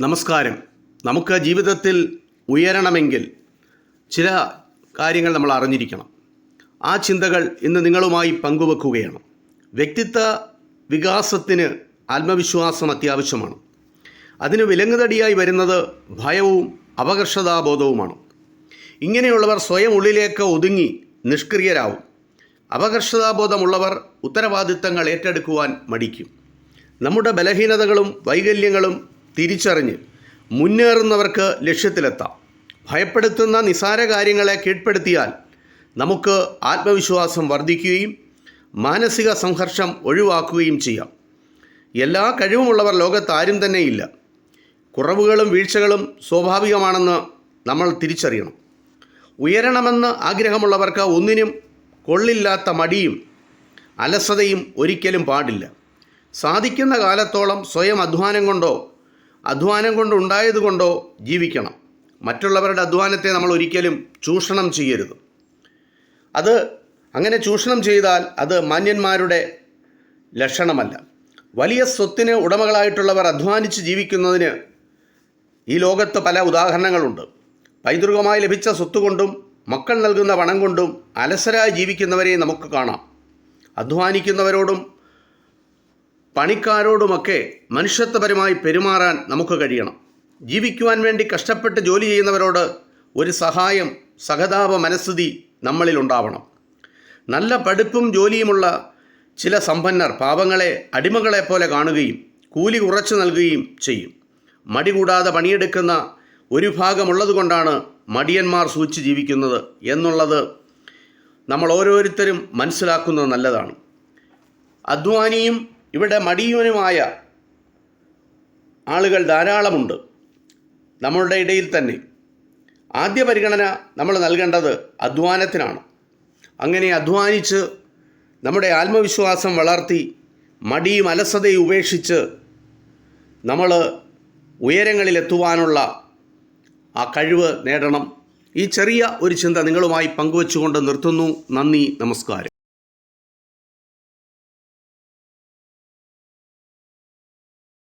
നമസ്കാരം. നമുക്ക് ജീവിതത്തിൽ ഉയരണമെങ്കിൽ ചില കാര്യങ്ങൾ നമ്മൾ അറിഞ്ഞിരിക്കണം. ആ ചിന്തകൾ ഇന്ന് നിങ്ങളുമായി പങ്കുവെക്കുകയാണ്. വ്യക്തിത്വ വികാസത്തിന് ആത്മവിശ്വാസം അത്യാവശ്യമാണ്. അതിന് വിലങ്ങുതടിയായി വരുന്നത് ഭയവും അപകർഷതാബോധവുമാണ്. ഇങ്ങനെയുള്ളവർ സ്വയം ഉള്ളിലേക്ക് ഒതുങ്ങി നിഷ്ക്രിയരാകും. അപകർഷതാബോധമുള്ളവർ ഉത്തരവാദിത്തങ്ങൾ ഏറ്റെടുക്കുവാൻ മടിക്കും. നമ്മുടെ ബലഹീനതകളും വൈകല്യങ്ങളും തിരിച്ചറിഞ്ഞ് മുന്നേറുന്നവർക്ക് ലക്ഷ്യത്തിലെത്താം. ഭയപ്പെടുത്തുന്ന നിസാര കാര്യങ്ങളെ കീഴ്പ്പെടുത്തിയാൽ നമുക്ക് ആത്മവിശ്വാസം വർദ്ധിക്കുകയും മാനസിക സംഘർഷം ഒഴിവാക്കുകയും ചെയ്യാം. എല്ലാ കഴിവുമുള്ളവർ ലോകത്ത് ആരും തന്നെയില്ല. കുറവുകളും വീഴ്ചകളും സ്വാഭാവികമാണെന്ന് നമ്മൾ തിരിച്ചറിയണം. ഉയരണമെന്ന് ആഗ്രഹമുള്ളവർക്ക് ഒന്നിനും കൊള്ളില്ലാത്ത മടിയും അലസതയും ഒരിക്കലും പാടില്ല. സാധിക്കുന്ന കാലത്തോളം സ്വയം അധ്വാനം കൊണ്ടുണ്ടായതുകൊണ്ടോ ജീവിക്കണം. മറ്റുള്ളവരുടെ അധ്വാനത്തെ നമ്മൾ ഒരിക്കലും ചൂഷണം ചെയ്യരുത്. അങ്ങനെ ചൂഷണം ചെയ്താൽ അത് മാന്യന്മാരുടെ ലക്ഷണമല്ല. വലിയ സ്വത്തിന് ഉടമകളായിട്ടുള്ളവർ അധ്വാനിച്ച് ജീവിക്കുന്നതിന് ഈ ലോകത്ത് പല ഉദാഹരണങ്ങളുണ്ട്. പൈതൃകമായി ലഭിച്ച സ്വത്തുകൊണ്ടും മക്കൾ നൽകുന്ന പണം കൊണ്ടും അലസരായി ജീവിക്കുന്നവരെ നമുക്ക് കാണാം. അധ്വാനിക്കുന്നവരോടും പണിക്കാരോടുമൊക്കെ മനുഷ്യത്വപരമായി പെരുമാറാൻ നമുക്ക് കഴിയണം. ജീവിക്കുവാൻ വേണ്ടി കഷ്ടപ്പെട്ട് ജോലി ചെയ്യുന്നവരോട് ഒരു സഹതാപ മനസ്ഥിതി നമ്മളിലുണ്ടാവണം. നല്ല പഠിപ്പും ജോലിയുമുള്ള ചില സമ്പന്നർ പാവങ്ങളെ അടിമകളെപ്പോലെ കാണുകയും കൂലി കുറച്ച് നൽകുകയും ചെയ്യും. മടി കൂടാതെ പണിയെടുക്കുന്ന ഒരു ഭാഗമുള്ളതുകൊണ്ടാണ് മടിയന്മാർ സൂക്ഷിച്ച് ജീവിക്കുന്നത് എന്നുള്ളത് നമ്മൾ ഓരോരുത്തരും മനസ്സിലാക്കുന്നത് നല്ലതാണ്. അധ്വാനിയും ഇവിടെ മടിയനുമായ ആളുകൾ ധാരാളമുണ്ട് നമ്മളുടെ ഇടയിൽ തന്നെ. ആദ്യ പരിഗണന നമ്മൾ നൽകേണ്ടത് അധ്വാനത്തിനാണ്. അങ്ങനെ അധ്വാനിച്ച് നമ്മുടെ ആത്മവിശ്വാസം വളർത്തി മടിയും അലസതയും ഉപേക്ഷിച്ച് നമ്മൾ ഉയരങ്ങളിലെത്തുവാനുള്ള ആ കഴിവ് നേടണം. ഈ ചെറിയ ഒരു ചിന്ത നിങ്ങളുമായി പങ്കുവച്ചുകൊണ്ട് നിർത്തുന്നു. നന്ദി, നമസ്കാരം.